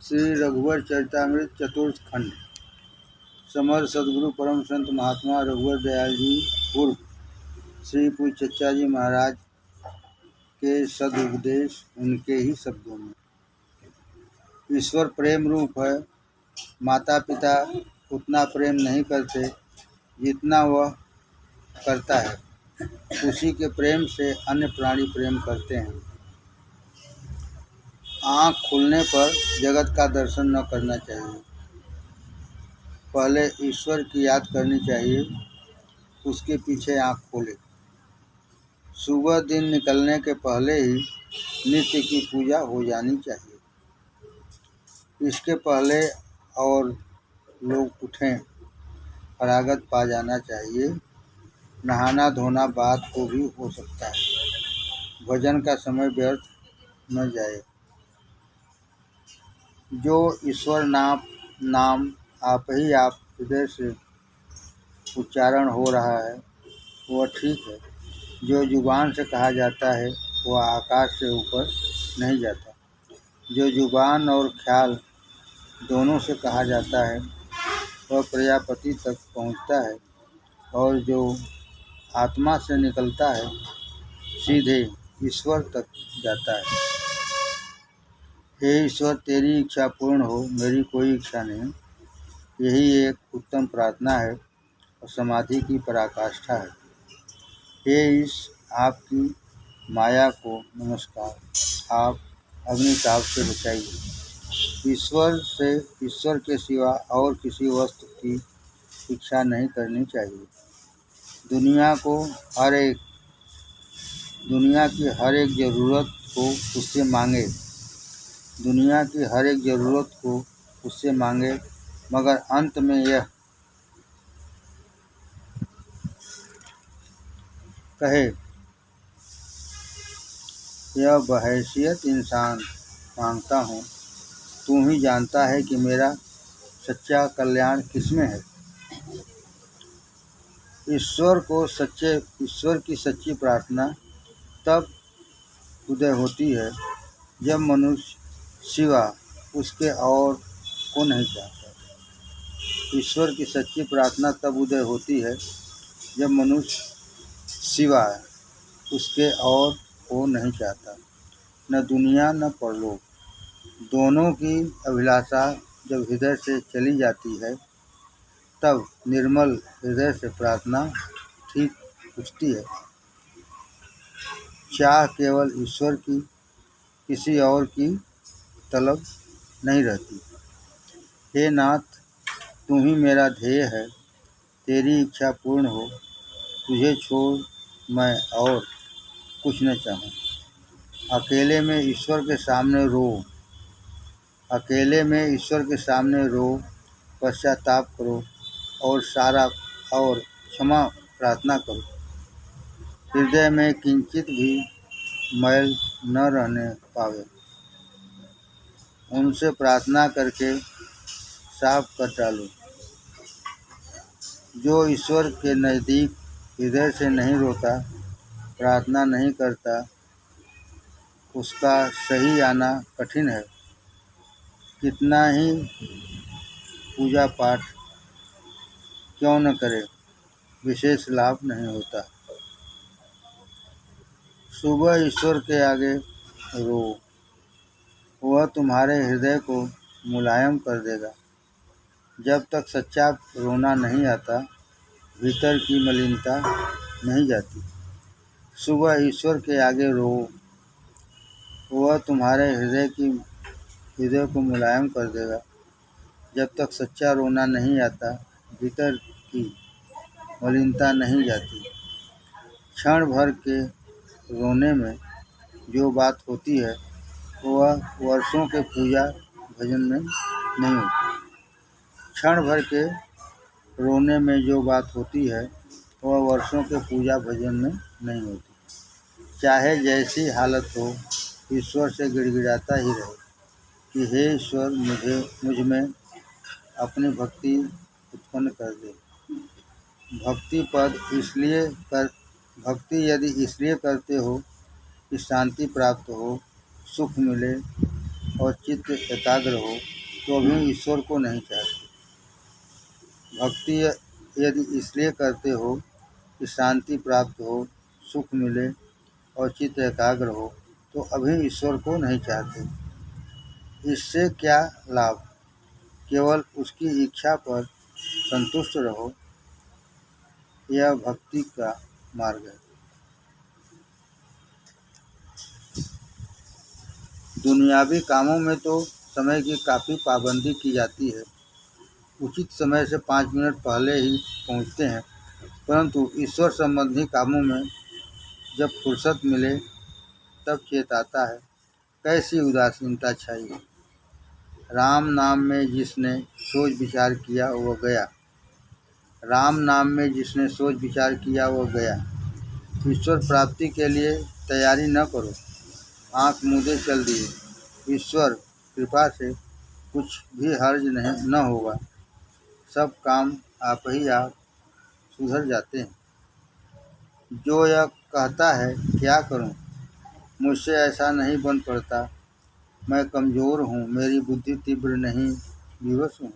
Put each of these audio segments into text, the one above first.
श्री रघुवर चरितमृत चतुर्थ खंड। समर सदगुरु परम संत महात्मा रघुवर दयाल जी पूर्व श्री पूज्य चचा जी महाराज के सदुपदेश उनके ही शब्दों में। ईश्वर प्रेम रूप है। माता पिता उतना प्रेम नहीं करते जितना वह करता है। उसी के प्रेम से अन्य प्राणी प्रेम करते हैं। आँख खुलने पर जगत का दर्शन न करना चाहिए। पहले ईश्वर की याद करनी चाहिए, उसके पीछे आँख खोले। सुबह दिन निकलने के पहले ही नित्य की पूजा हो जानी चाहिए। इसके पहले और लोग उठें, फरागत पा जाना चाहिए। नहाना धोना बाद को भी हो सकता है। भजन का समय व्यर्थ न जाए। जो ईश्वर नाम आप ही आप हृदय से उच्चारण हो रहा है वह ठीक है। जो जुबान से कहा जाता है वह आकाश से ऊपर नहीं जाता। जो जुबान और ख्याल दोनों से कहा जाता है वह प्रजापति तक पहुँचता है, और जो आत्मा से निकलता है सीधे ईश्वर तक जाता है। हे ईश्वर, तेरी इच्छा पूर्ण हो, मेरी कोई इच्छा नहीं। यही एक उत्तम प्रार्थना है और समाधि की पराकाष्ठा है। हे ईश, आपकी माया को नमस्कार। आप अग्निताप से बचाइए। ईश्वर के सिवा और किसी वस्तु की इच्छा नहीं करनी चाहिए। दुनिया की हर एक ज़रूरत को उससे मांगे। दुनिया की हर एक ज़रूरत को उससे मांगे, मगर अंत में यह कहे, यह बहैसियत इंसान मांगता हूँ, तू ही जानता है कि मेरा सच्चा कल्याण किसमें है। ईश्वर की सच्ची प्रार्थना तब उदय होती है जब मनुष्य सिवा उसके और को नहीं चाहता। ईश्वर की सच्ची प्रार्थना तब उदय होती है जब मनुष्य सिवा उसके और को नहीं चाहता। न दुनिया न परलोक, दोनों की अभिलाषा जब हृदय से चली जाती है तब निर्मल हृदय से प्रार्थना ठीक उठती है। चाह केवल ईश्वर की, किसी और की तलब नहीं रहती। हे नाथ, तू ही मेरा ध्येय है। तेरी इच्छा पूर्ण हो, तुझे छोड़ मैं और कुछ न चाहूँ। अकेले में ईश्वर के सामने रो, पश्चाताप करो और क्षमा प्रार्थना करो। हृदय में किंचित भी मैल न रहने पावे, उनसे प्रार्थना करके साफ कर डालो। जो ईश्वर के नज़दीक हृदय से नहीं रोता, प्रार्थना नहीं करता, उसका सही आना कठिन है। कितना ही पूजा पाठ क्यों न करे, विशेष लाभ नहीं होता। सुबह ईश्वर के आगे रो, वह तुम्हारे हृदय को मुलायम कर देगा। जब तक सच्चा रोना नहीं आता, भीतर की मलिनता नहीं जाती। सुबह ईश्वर के आगे रो, वह तुम्हारे हृदय को मुलायम कर देगा। जब तक सच्चा रोना नहीं आता, भीतर की मलिनता नहीं जाती। क्षण भर के रोने में जो बात होती है वह वर्षों के पूजा भजन में नहीं होती। क्षण भर के रोने में जो बात होती है वह वर्षों के पूजा भजन में नहीं होती। चाहे जैसी हालत हो, ईश्वर से गिड़गिड़ाता ही रहे कि हे ईश्वर, मुझ में अपनी भक्ति उत्पन्न कर दे। भक्ति यदि इसलिए करते हो कि शांति प्राप्त हो, सुख मिले और चित्त एकाग्र हो तो भी ईश्वर को नहीं चाहते। भक्ति यदि इसलिए करते हो कि शांति प्राप्त हो, सुख मिले और चित्त एकाग्र हो तो अभी ईश्वर को नहीं चाहते। इससे क्या लाभ? केवल उसकी इच्छा पर संतुष्ट रहो। यह भक्ति का मार्ग है। दुनियावी कामों में तो समय की काफ़ी पाबंदी की जाती है। उचित समय से 5 मिनट पहले ही पहुंचते हैं, परंतु ईश्वर संबंधी कामों में जब फुर्सत मिले तब चेत आता है। कैसी उदासीनता छाई है। राम नाम में जिसने सोच विचार किया वह गया। राम नाम में जिसने सोच विचार किया वह गया। ईश्वर प्राप्ति के लिए तैयारी न करो, आँख मूंदे चल दिए। ईश्वर कृपा से कुछ भी हर्ज न होगा। सब काम आप ही आप सुधर जाते हैं। जो यह कहता है क्या करूं, मुझसे ऐसा नहीं बन पड़ता, मैं कमज़ोर हूँ, मेरी बुद्धि तीव्र नहीं, विवश हूँ,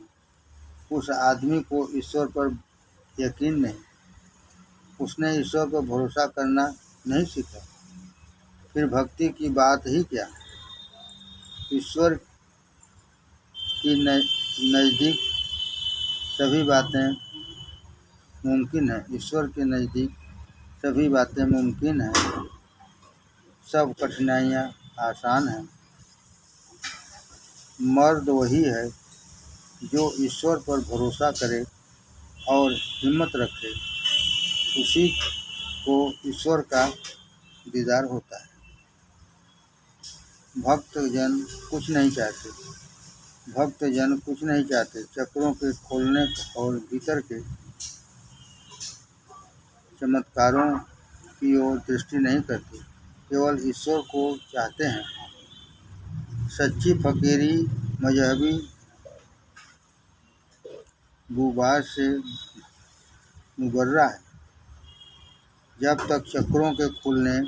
उस आदमी को ईश्वर पर यकीन नहीं। उसने ईश्वर पर भरोसा करना नहीं सीखा। फिर भक्ति की बात ही क्या। ईश्वर की नज़दीक सभी बातें मुमकिन है। ईश्वर के नज़दीक सभी बातें मुमकिन हैं। सब कठिनाइयाँ आसान हैं। मर्द वही है जो ईश्वर पर भरोसा करे और हिम्मत रखे, उसी को ईश्वर का दीदार होता है। भक्तजन कुछ नहीं चाहते। भक्तजन कुछ नहीं चाहते। चक्रों के खोलने और भीतर के चमत्कारों की ओर दृष्टि नहीं करते, केवल ईश्वर को चाहते हैं। सच्ची फकीरी मजहबी गुबार से मुबर्रा है। जब तक चक्रों के खुलने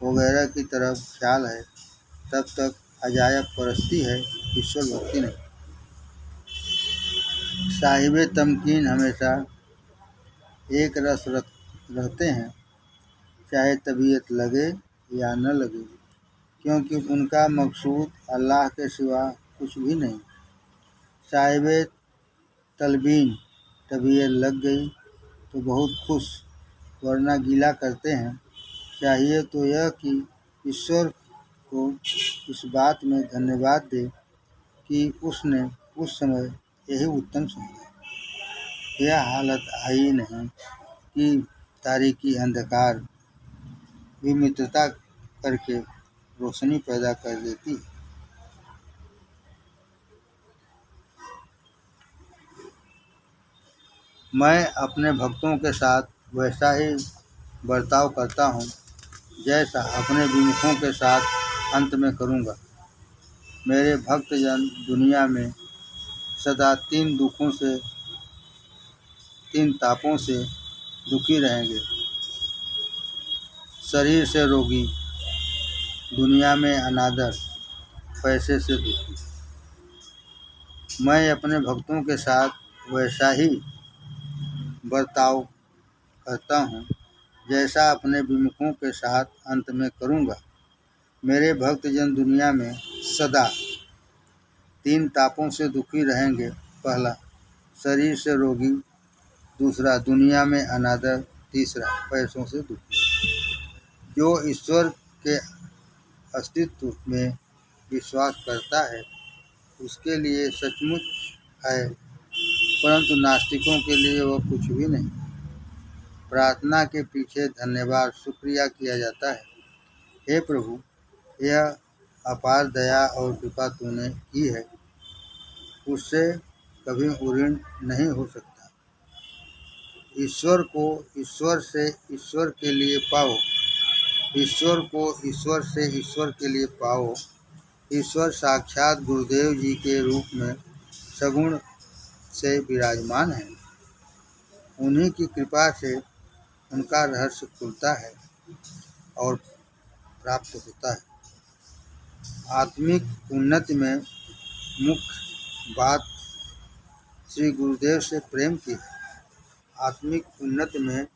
वगैरह की तरफ ख्याल है तब तक अजायब परस्ती है, ईश्वर भक्ति नहीं। साहिबे तमकीन हमेशा एक रस रहते हैं, चाहे तबीयत लगे या न लगे, क्योंकि उनका मकसूद अल्लाह के सिवा कुछ भी नहीं। साहिबे तलबीन तबीयत लग गई तो बहुत खुश, वरना गीला करते हैं। चाहिए तो यह कि ईश्वर को इस बात में धन्यवाद दे कि उसने उस समय यही उत्तम समझा। यह हालत आई नहीं कि तारीकी अंधकार भी मित्रता करके रोशनी पैदा कर देती है। मैं अपने भक्तों के साथ वैसा ही बर्ताव करता हूँ जैसा अपने विमुखों के साथ अंत में करूँगा। मेरे भक्तजन दुनिया में सदा 3 तापों से दुखी रहेंगे। शरीर से रोगी, दुनिया में अनादर, पैसे से दुखी। मैं अपने भक्तों के साथ वैसा ही बर्ताव करता हूँ जैसा अपने विमुखों के साथ अंत में करूँगा। मेरे भक्तजन दुनिया में सदा 3 तापों से दुखी रहेंगे। पहला, शरीर से रोगी। दूसरा, दुनिया में अनादर। तीसरा, पैसों से दुखी। जो ईश्वर के अस्तित्व में विश्वास करता है उसके लिए सचमुच है, परंतु नास्तिकों के लिए वह कुछ भी नहीं। प्रार्थना के पीछे धन्यवाद शुक्रिया किया जाता है। हे प्रभु, यह अपार दया और कृपा तूने की है, उससे कभी ऋण नहीं हो सकता। ईश्वर को ईश्वर से ईश्वर के लिए पाओ। ईश्वर को ईश्वर से ईश्वर के लिए पाओ। ईश्वर साक्षात गुरुदेव जी के रूप में सगुण से विराजमान है। उन्हीं की कृपा से उनका रहस्य खुलता है और प्राप्त होता है। आत्मिक उन्नति में मुख्य बात श्री गुरुदेव से प्रेम की है। आत्मिक उन्नति में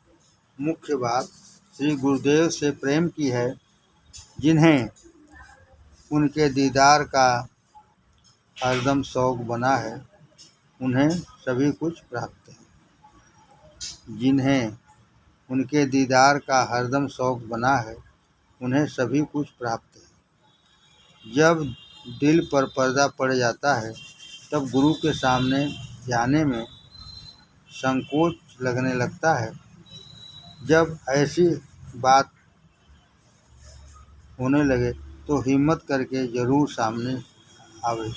मुख्य बात श्री गुरुदेव से प्रेम की है। जिन्हें उनके दीदार का हरदम शौक बना है, उन्हें सभी कुछ प्राप्त है। जिन्हें उनके दीदार का हरदम शौक बना है, उन्हें सभी कुछ प्राप्त है। जब दिल पर पर्दा पड़ जाता है, तब गुरु के सामने जाने में संकोच लगने लगता है। जब ऐसी बात होने लगे तो हिम्मत करके जरूर सामने आवे।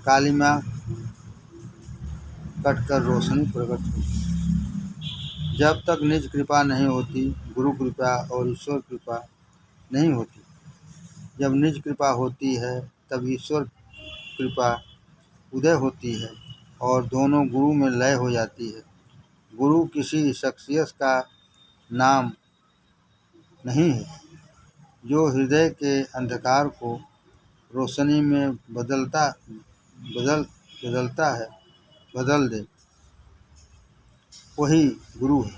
काली माँ कटकर रोशनी प्रकट हुई। जब तक निज कृपा नहीं होती, गुरु कृपा और ईश्वर कृपा नहीं होती। जब निज कृपा होती है, तब ईश्वर कृपा उदय होती है और दोनों गुरु में लय हो जाती है। गुरु किसी शख्सियत का नाम नहीं है जो हृदय के अंधकार को रोशनी में बदल दे, वही गुरु है।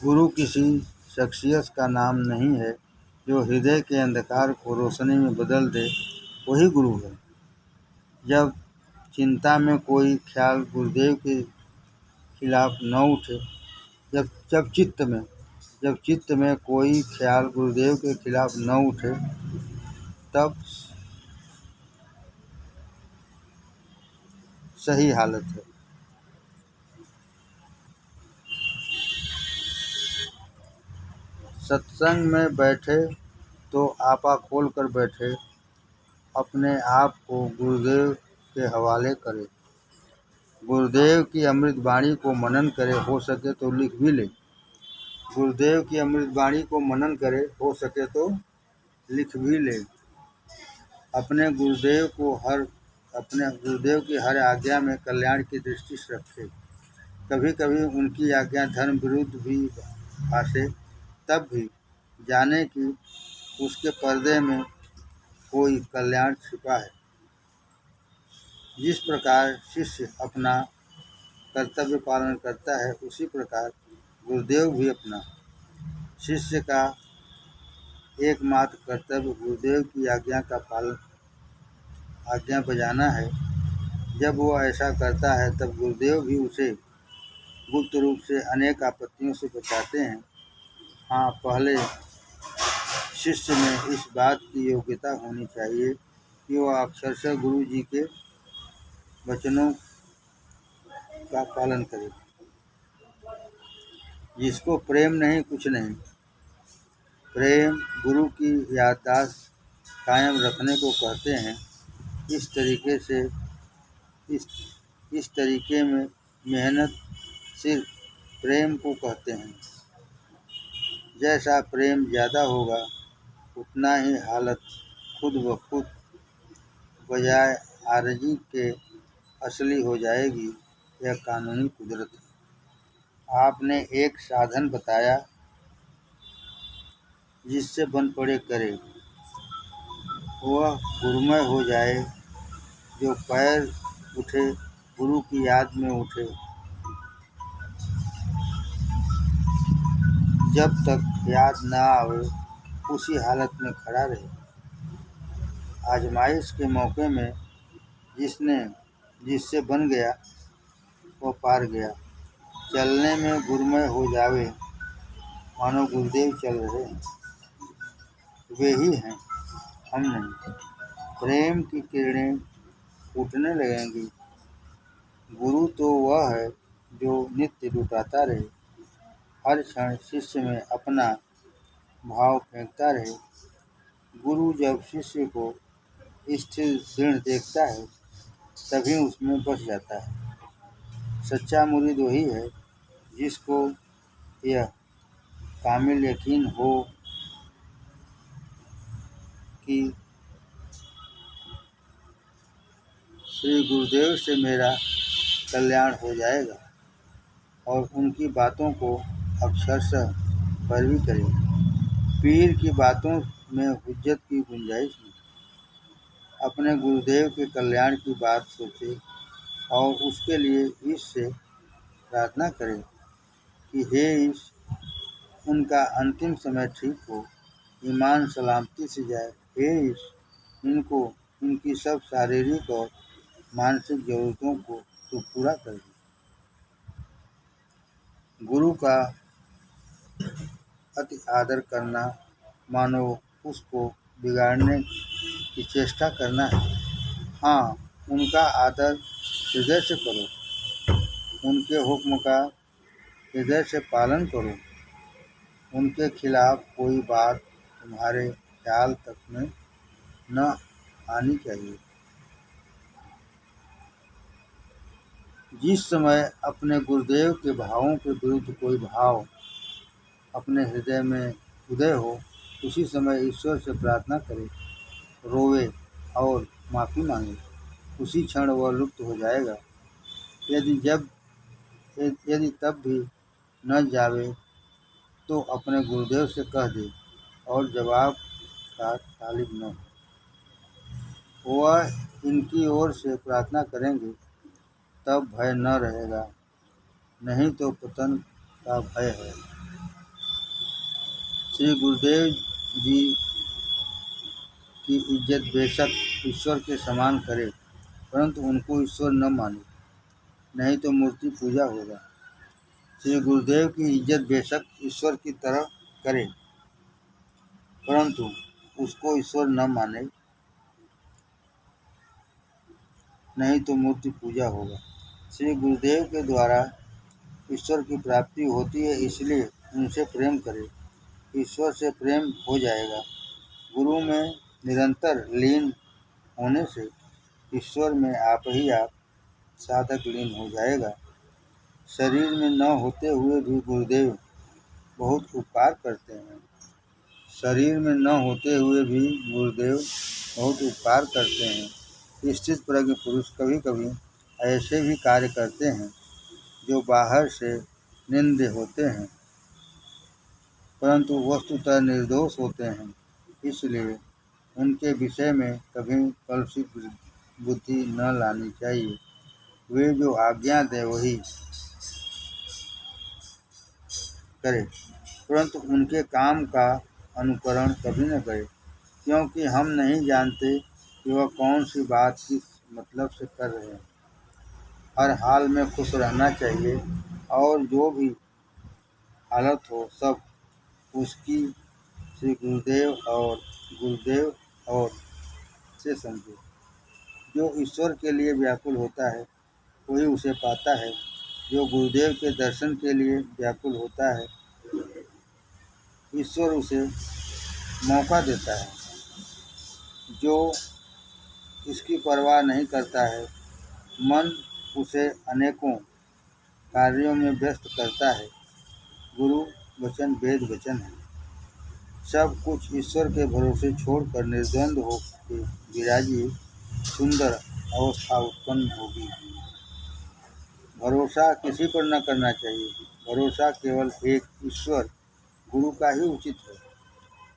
गुरु किसी शख्सियत का नाम नहीं है जो हृदय के अंधकार को रोशनी में बदल दे, वही गुरु है। जब चिंता में कोई ख्याल गुरुदेव के खिलाफ न उठे, जब चित्त में कोई ख्याल गुरुदेव के खिलाफ न उठे, तब सही हालत है। सत्संग में बैठे तो आपा खोल कर बैठे, अपने आप को गुरुदेव के हवाले करे। गुरुदेव की अमृत वाणी को मनन करे, हो सके तो लिख भी ले। गुरुदेव की अमृत वाणी को मनन करे, हो सके तो लिख भी ले। अपने गुरुदेव की हर आज्ञा में कल्याण की दृष्टि से रखे। कभी कभी उनकी आज्ञा धर्म विरुद्ध भी भाषे, तब भी जाने कि उसके पर्दे में कोई कल्याण छिपा है। जिस प्रकार शिष्य अपना कर्तव्य पालन करता है, उसी प्रकार गुरुदेव भी अपना। शिष्य का एकमात्र कर्तव्य गुरुदेव की आज्ञा बजाना है। जब वो ऐसा करता है, तब गुरुदेव भी उसे गुप्त रूप से अनेक आपत्तियों से बचाते हैं। हाँ, पहले शिष्य में इस बात की योग्यता होनी चाहिए कि वह अक्षरशः गुरु जी के वचनों का पालन करे। जिसको प्रेम नहीं, कुछ नहीं। प्रेम गुरु की याददाश्त कायम रखने को कहते हैं। इस तरीके में मेहनत सिर्फ प्रेम को कहते हैं। जैसा प्रेम ज़्यादा होगा, उतना ही हालत खुद ब खुद बजाय आरजी के असली हो जाएगी। यह कानूनी कुदरत है। आपने एक साधन बताया जिससे बन पड़े करे, वह गुरुमय हो जाए। जो पैर उठे, गुरु की याद में उठे। जब तक याद न आवे, उसी हालत में खड़ा रहे। आजमाइश के मौके में जिससे बन गया, वह पार गया। चलने में गुरुमय हो जावे, मानो गुरुदेव चल रहे हैं। वे ही हैं, हम नहीं। प्रेम की किरणें फूटने लगेंगी। गुरु तो वह है जो नित्य लुटाता रहे, हर क्षण शिष्य में अपना भाव फेंकता रहे। गुरु जब शिष्य को स्थिर दृढ़ देखता है, तभी उसमें बस जाता है। सच्चा मुरीद वही है जिसको यह कामिल यकीन हो कि श्री गुरुदेव से मेरा कल्याण हो जाएगा, और उनकी बातों को अक्षरशः पैरवी करे। पीर की बातों में हुज्जत की गुंजाइश नहीं। अपने गुरुदेव के कल्याण की बात सोचे और उसके लिए ईश से प्रार्थना करें कि हे ईश, उनका अंतिम समय ठीक हो, ईमान सलामती से जाए। हे ईश, इनको इनकी सब शारीरिक और मानसिक जरूरतों को तो पूरा कर दे। गुरु का अति आदर करना मानो उसको बिगाड़ने की चेष्टा करना है। हाँ, उनका आदर हृदय से करो, उनके हुक्म का हृदय से पालन करो। उनके खिलाफ कोई बात तुम्हारे ख्याल तक में न आनी चाहिए। जिस समय अपने गुरुदेव के भावों के विरुद्ध कोई भाव अपने हृदय में उदय हो, उसी समय ईश्वर से प्रार्थना करे, रोवे और माफ़ी मांगे। उसी क्षण वह लुप्त हो जाएगा। यदि तब भी न जावे तो अपने गुरुदेव से कह दे और जवाब का तालिब न हो। वह इनकी ओर से प्रार्थना करेंगे तब भय न रहेगा, नहीं तो पतन का भय है। श्री गुरुदेव जी की इज्जत बेशक ईश्वर के समान करे, परंतु उनको ईश्वर न माने, नहीं तो मूर्ति पूजा होगा। श्री गुरुदेव की इज्जत बेशक ईश्वर की तरह करे, परंतु उसको ईश्वर न माने, नहीं तो मूर्ति पूजा होगा। श्री गुरुदेव के द्वारा ईश्वर की प्राप्ति होती है, इसलिए उनसे प्रेम करें। ईश्वर से प्रेम हो जाएगा। गुरु में निरंतर लीन होने से ईश्वर में आप ही आप साधक लीन हो जाएगा। शरीर में न होते हुए भी गुरुदेव बहुत उपकार करते हैं। शरीर में न होते हुए भी गुरुदेव बहुत उपकार करते हैं। स्थित प्रज्ञ पुरुष कभी कभी ऐसे भी कार्य करते हैं जो बाहर से निंद्य होते हैं, परंतु वस्तुतः निर्दोष होते हैं। इसलिए उनके विषय में कभी कलुषित बुद्धि न लानी चाहिए। वे जो आज्ञा दें वही करें, परंतु उनके काम का अनुकरण कभी न करें, क्योंकि हम नहीं जानते कि वह कौन सी बात किस मतलब से कर रहे हैं। हर हाल में खुश रहना चाहिए और जो भी हालत हो सब उसकी श्री गुरुदेव और से समझे। जो ईश्वर के लिए व्याकुल होता है वही उसे पाता है। जो गुरुदेव के दर्शन के लिए व्याकुल होता है, ईश्वर उसे मौका देता है। जो इसकी परवाह नहीं करता है, मन उसे अनेकों कार्यों में व्यस्त करता है। गुरु वचन वेद वचन है। सब कुछ ईश्वर के भरोसे छोड़कर निर्द्वंद होकर विराजिए, सुंदर अवस्था उत्पन्न होगी। भरोसा किसी पर न करना चाहिए। भरोसा केवल एक ईश्वर गुरु का ही उचित है।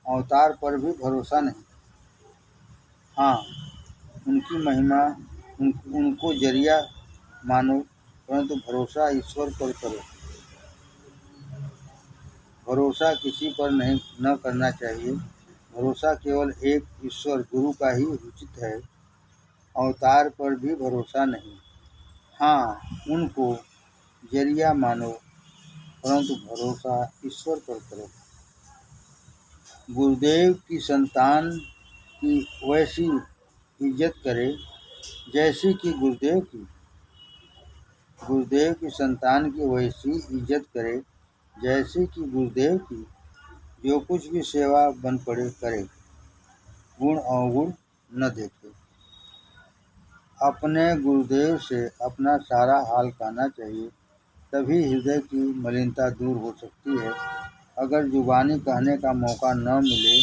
अवतार पर भी भरोसा नहीं। हाँ, उनकी महिमा उनको जरिया मानो, परंतु भरोसा ईश्वर पर करो। भरोसा किसी पर नहीं न करना चाहिए। भरोसा केवल एक ईश्वर गुरु का ही उचित है। अवतार पर भी भरोसा नहीं। हाँ, उनको जरिया मानो, परंतु भरोसा ईश्वर पर करो। गुरुदेव की संतान की वैसी इज्जत करे जैसी कि गुरुदेव की। गुरुदेव की संतान की वैसी इज्जत करे जैसी कि गुरुदेव की। जो कुछ भी सेवा बन पड़े करे, गुण अवगुण न देखे। अपने गुरुदेव से अपना सारा हाल कहना चाहिए, तभी हृदय की मलिनता दूर हो सकती है। अगर जुबानी कहने का मौका न मिले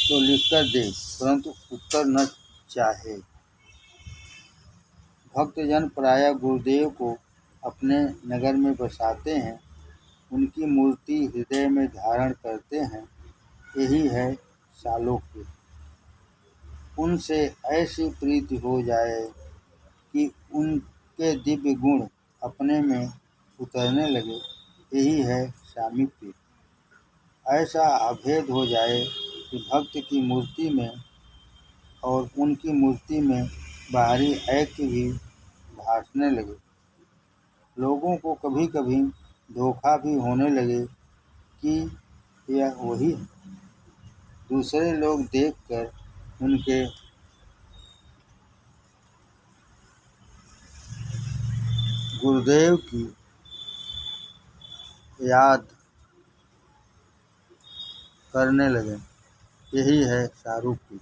तो लिखकर दे, परंतु उत्तर न चाहे। भक्तजन प्रायः गुरुदेव को अपने नगर में बसाते हैं, उनकी मूर्ति हृदय में धारण करते हैं। यही है सालों की। उनसे ऐसी प्रीति हो जाए कि उनके दिव्य गुण अपने में उतरने लगे, यही है सामीप्य। ऐसा अभेद हो जाए कि भक्त की मूर्ति में और उनकी मूर्ति में बाहरी ऐक्य भी भासने लगे। लोगों को कभी कभी धोखा भी होने लगे कि यह वही है। दूसरे लोग देखकर उनके गुरुदेव की याद करने लगे, यही है सारूप्य।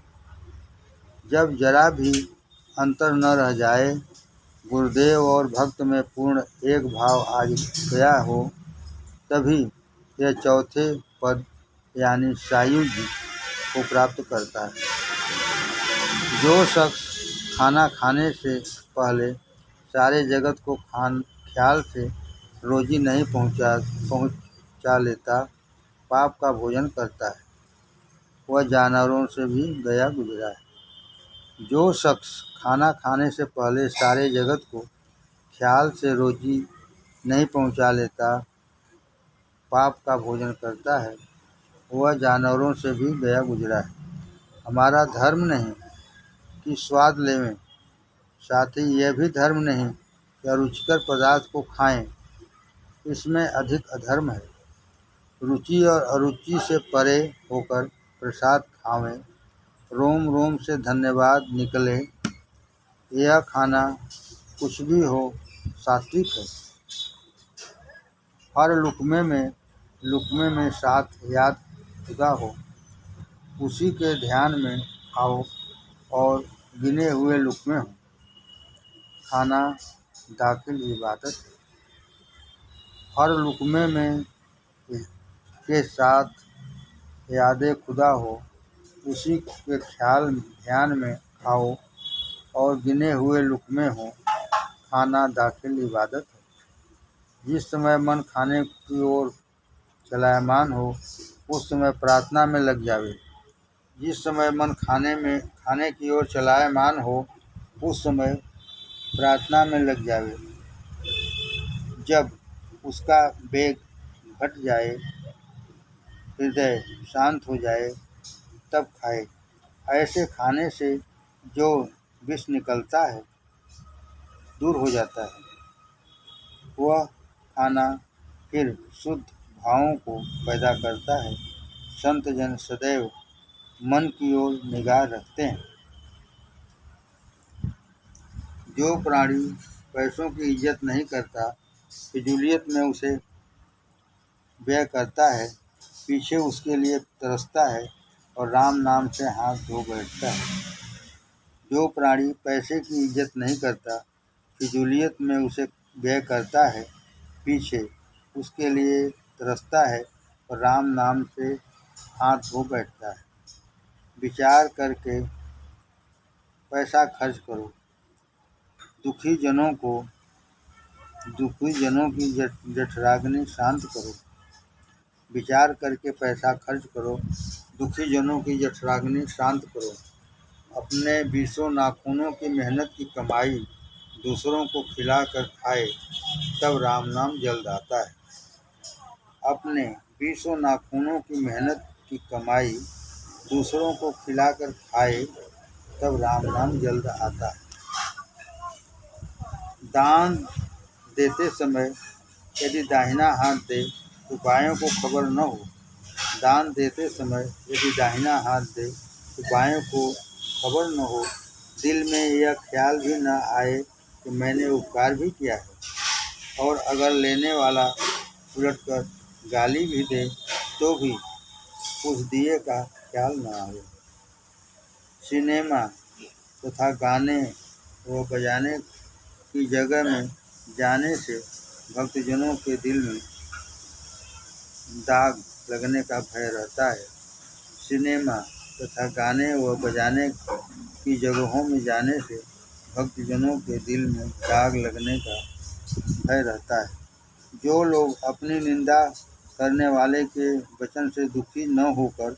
जब जरा भी अंतर न रह जाए, गुरुदेव और भक्त में पूर्ण एक भाव आ गया हो, तभी यह चौथे पद यानी सायुज्य को प्राप्त करता है। जो शख्स खाना खाने से पहले सारे जगत को ख्याल से रोजी नहीं पहुंचा लेता, पाप का भोजन करता है, वह जानवरों से भी गया गुजरा है। जो शख्स खाना खाने से पहले सारे जगत को ख्याल से रोजी नहीं पहुंचा लेता, पाप का भोजन करता है, वह जानवरों से भी गया गुजरा है। हमारा धर्म नहीं कि स्वाद लेवें, साथ ही यह भी धर्म नहीं कि अरुचिकर पदार्थ को खाएं, इसमें अधिक अधर्म है। रुचि और अरुचि से परे होकर प्रसाद खावें, रोम रोम से धन्यवाद निकले, यह खाना कुछ भी हो सात्विक है। हर लुक़्मे में साथ याद खुदा हो, उसी के ध्यान में खाओ और गिने हुए लुक़्मे हो। खाना दाखिल इबादत है। हर लुक़्मे में के साथ याद खुदा हो, उसी के ध्यान में खाओ और गिने हुए लुक़्मे हो। खाना दाखिल इबादत है। जिस समय मन खाने की ओर चलायमान हो, उस समय प्रार्थना में लग जावे। जिस समय मन खाने की ओर चलायमान हो, उस समय प्रार्थना में लग जावे। जब उसका वेग घट जाए, हृदय शांत हो जाए, तब खाए। ऐसे खाने से जो विष निकलता है, दूर हो जाता है। वह खाना फिर शुद्ध भावों को पैदा करता है। संत जन सदैव मन की ओर निगाह रखते हैं। जो प्राणी पैसों की इज्जत नहीं करता, फिजूलियत में उसे व्यय करता है, पीछे उसके लिए तरसता है और राम नाम से हाथ धो बैठता है। जो प्राणी पैसे की इज्जत नहीं करता, फिजूलियत में उसे व्यय करता है, पीछे उसके लिए तरसता है और राम नाम से हाथ धो बैठता है। विचार करके पैसा खर्च करो। दुखी जनों की जठराग्नि शांत करो। विचार करके पैसा खर्च करो। दुखी जनों की जठराग्नि शांत करो। अपने 20 नाखूनों की मेहनत की कमाई दूसरों को खिलाकर खाए, तब राम नाम जल्द आता है। अपने 20 नाखूनों की मेहनत की कमाई दूसरों को खिलाकर खाए, तब राम नाम जल्द आता है। दान देते समय यदि दाहिना हाथ दे तो बायों को खबर न हो। दान देते समय यदि दाहिना हाथ दे तो बायों को खबर न हो। दिल में यह ख्याल भी न आए कि मैंने उपकार भी किया है। और अगर लेने वाला उलटकर गाली भी दे तो भी उस दिए का ख्याल न आए। सिनेमा तथा गाने व बजाने की जगह में जाने से भक्तजनों के दिल में दाग लगने का भय रहता है। सिनेमा तथा गाने व बजाने की जगहों में जाने से भक्तजनों के दिल में दाग लगने का भय रहता है। जो लोग अपनी निंदा करने वाले के वचन से दुखी न होकर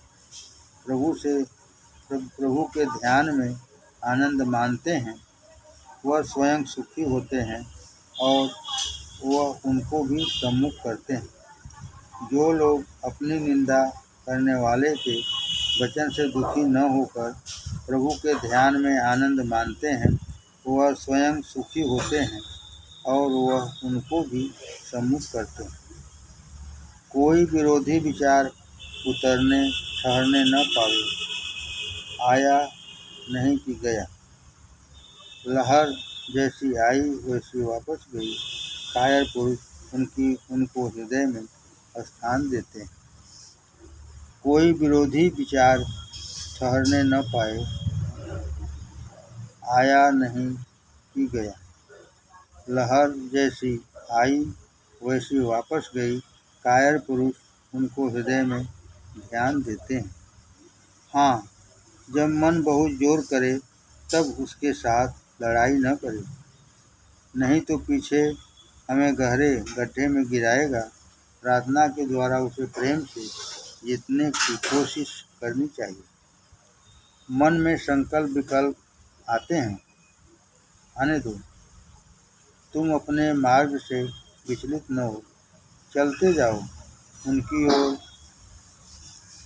प्रभु के ध्यान में आनंद मानते हैं वह स्वयं सुखी होते हैं और वह उनको भी सम्मुख करते हैं। जो लोग अपनी निंदा करने वाले के वचन से दुखी न होकर प्रभु के ध्यान में आनंद मानते हैं वह स्वयं सुखी होते हैं और वह उनको भी सम्मुख करते हैं। कोई विरोधी विचार उतरने ठहरने न पावे, आया नहीं कि गया, लहर जैसी आई वैसी वापस गई, कायर पुरुष उनको हृदय में स्थान देते हैं। कोई विरोधी विचार ठहरने न पाए, आया नहीं कि गया, लहर जैसी आई वैसी वापस गई, कायर पुरुष उनको हृदय में ध्यान देते हैं। हाँ, जब मन बहुत जोर करे तब उसके साथ लड़ाई न करे, नहीं तो पीछे हमें गहरे गड्ढे में गिराएगा। प्रार्थना के द्वारा उसे प्रेम से जीतने की कोशिश करनी चाहिए। मन में संकल्प विकल्प आते हैं, आने दो, तुम अपने मार्ग से विचलित न हो, चलते जाओ, उनकी ओर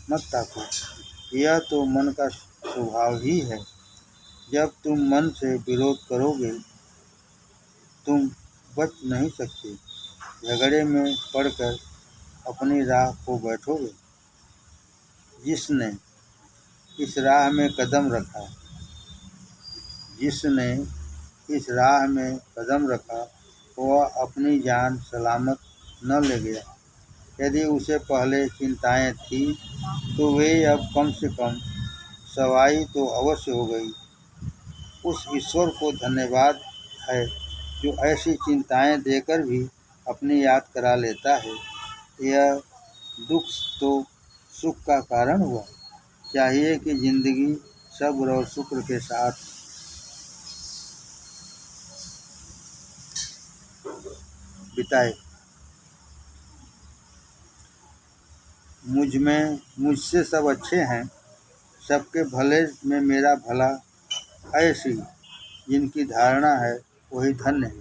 मत ताको। यह तो मन का स्वभाव ही है। जब तुम मन से विरोध करोगे तुम बच नहीं सकते, झगड़े में पड़कर अपनी राह खो बैठोगे। जिसने इस राह में कदम रखा वह अपनी जान सलामत न ले गया। यदि उसे पहले चिंताएं थी तो वे अब कम से कम सवाई तो अवश्य हो गई। उस ईश्वर को धन्यवाद है जो ऐसी चिंताएं देकर भी अपनी याद करा लेता है। यह दुख तो सुख का कारण हुआ। चाहिए कि जिंदगी सब्र और शुक्र के साथ बिताए। मुझसे सब अच्छे हैं, सबके भले में मेरा भला, ऐसी जिनकी धारणा है वही धन्य है।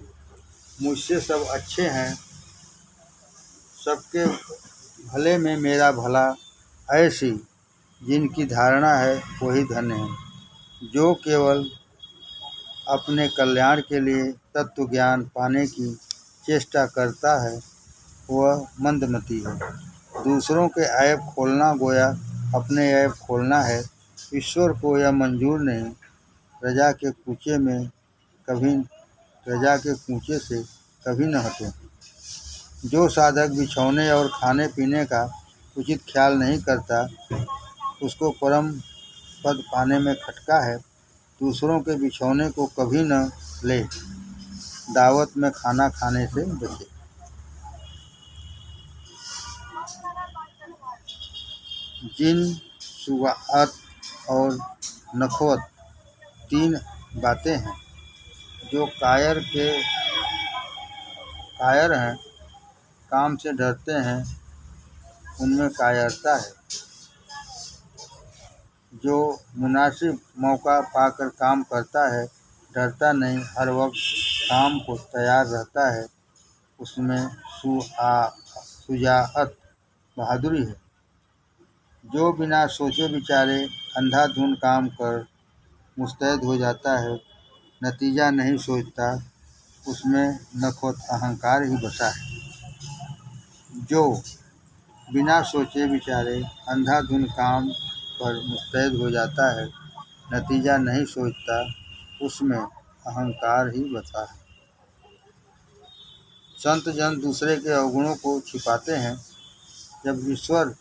मुझसे सब अच्छे हैं, सबके भले में मेरा भला, ऐसी जिनकी धारणा है वही धन्य है। जो केवल अपने कल्याण के लिए तत्व ज्ञान पाने की चेष्टा करता है वह मंदमती है। दूसरों के ऐब खोलना गोया अपने ऐब खोलना है। ईश्वर को यह मंजूर नहीं। प्रजा के कूचे से कभी न हटे। जो साधक बिछौने और खाने पीने का उचित ख्याल नहीं करता उसको परम पद पाने में खटका है। दूसरों के बिछौने को कभी न ले, दावत में खाना खाने से बचे। जिन शुगात और नखवत तीन बातें हैं। जो कायर हैं, काम से डरते हैं, उनमें कायरता है। जो मुनासिब मौका पाकर काम करता है, डरता नहीं, हर वक्त काम को तैयार रहता है, उसमें शुजाअत बहादुरी है। जो बिना सोचे विचारे अंधाधुंध काम कर मुस्तैद हो जाता है, नतीजा नहीं सोचता, उसमें नखवत अहंकार ही बसा है। जो बिना सोचे विचारे अंधाधुंध काम पर मुस्तैद हो जाता है, नतीजा नहीं सोचता, उसमें अहंकार ही बसा है। संत जन दूसरे के अवगुणों को छिपाते हैं। जब ईश्वर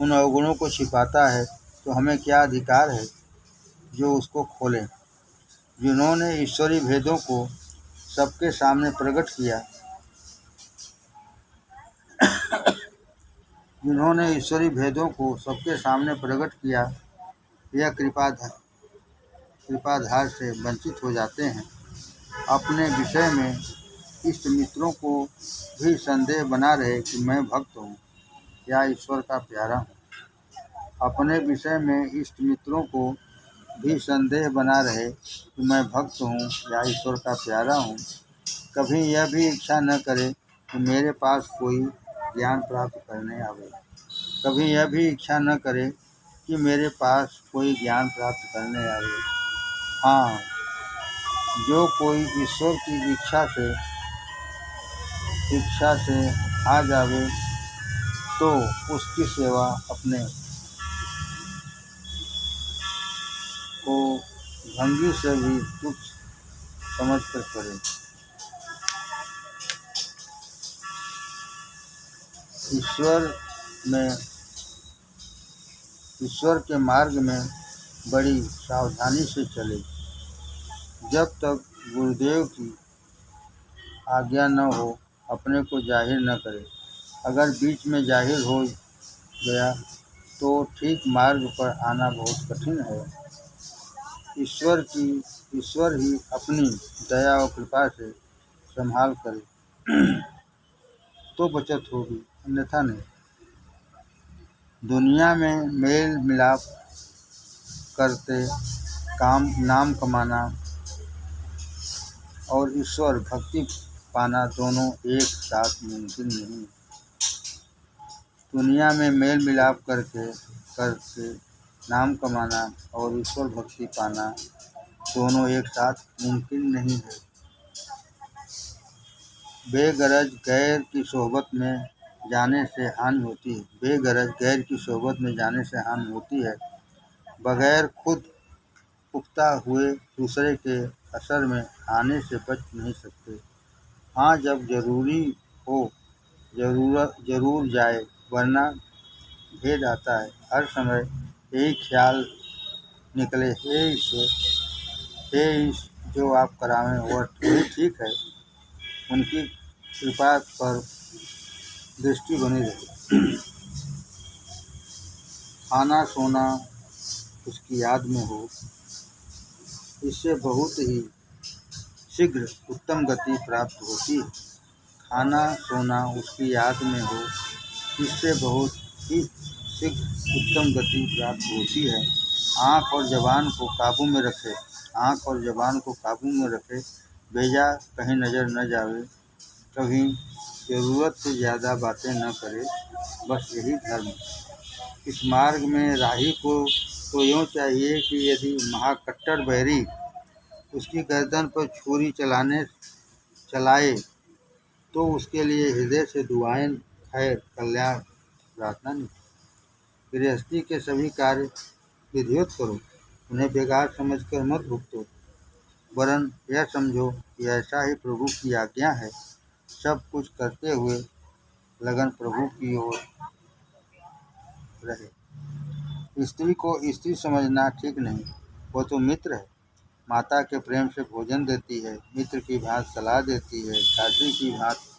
उन अवगुणों को छिपाता है तो हमें क्या अधिकार है जो उसको खोलें। जिन्होंने ईश्वरी भेदों को सबके सामने प्रकट किया, यह कृपाधार से वंचित हो जाते हैं। अपने विषय में इष्ट मित्रों को भी संदेह बना रहे कि मैं भक्त हूँ या ईश्वर का प्यारा हूँ। अपने विषय में इष्ट मित्रों को भी संदेह बना रहे कि मैं भक्त हूँ या ईश्वर का प्यारा हूँ। कभी यह भी इच्छा न करे कि मेरे पास कोई ज्ञान प्राप्त करने आवे। कभी यह भी इच्छा न करे कि मेरे पास कोई ज्ञान प्राप्त करने आवे। हाँ, जो कोई ईश्वर की इच्छा से आ जावे तो उसकी सेवा अपने को भंगी से भी तुच्छ समझ कर करे। ईश्वर के मार्ग में बड़ी सावधानी से चले। जब तक गुरुदेव की आज्ञा न हो अपने को जाहिर न करे। अगर बीच में जाहिर हो गया तो ठीक मार्ग पर आना बहुत कठिन है। ईश्वर ही अपनी दया और कृपा से संभाल करे तो बचत होगी, अन्यथा नहीं। दुनिया में मेल मिलाप करते नाम कमाना और ईश्वर भक्ति पाना दोनों एक साथ मुमकिन नहीं। दुनिया में मेल मिलाप करके नाम कमाना और ईश्वर भक्ति पाना दोनों एक साथ मुमकिन नहीं है। बेगरज गैर की सोहबत में जाने से हानि होती है। बेगरज गैर की सोहबत में जाने से हानि होती है। बगैर खुद पुख्ता हुए दूसरे के असर में आने से बच नहीं सकते। हाँ, जब जरूरी हो जरूर जाए, वरना भेद आता है। हर समय यही ख्याल निकले, हे ईश्वर, जो आप करावें वही ठीक है। उनकी कृपा पर दृष्टि बनी रहे। खाना सोना उसकी याद में हो, इससे बहुत ही शीघ्र उत्तम गति प्राप्त होती है। खाना सोना उसकी याद में हो, इससे बहुत ही शीघ्र उत्तम गति प्राप्त होती है। आँख और ज़बान को काबू में रखे, बेजा कहीं नज़र न जावे। कभी ज़रूरत से ज़्यादा बातें न करे, बस यही धर्म। इस मार्ग में राही को तो यूँ चाहिए कि यदि महाकट्टर बैरी उसकी गर्दन पर छुरी चलाए तो उसके लिए हृदय से दुआएं खैर कल्याण प्रार्थना नहीं। गृहस्थी के सभी कार्य विधिवत करो, उन्हें बेकार समझकर मत भुगतो, वरन यह समझो कि ऐसा ही प्रभु की आज्ञा है। सब कुछ करते हुए लगन प्रभु की ओर रहे। स्त्री को स्त्री समझना ठीक नहीं, वो तो मित्र है। माता के प्रेम से भोजन देती है, मित्र की भांति सलाह देती है, दासी की भांति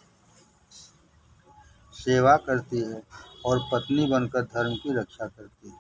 सेवा करती है और पत्नी बनकर धर्म की रक्षा करती है।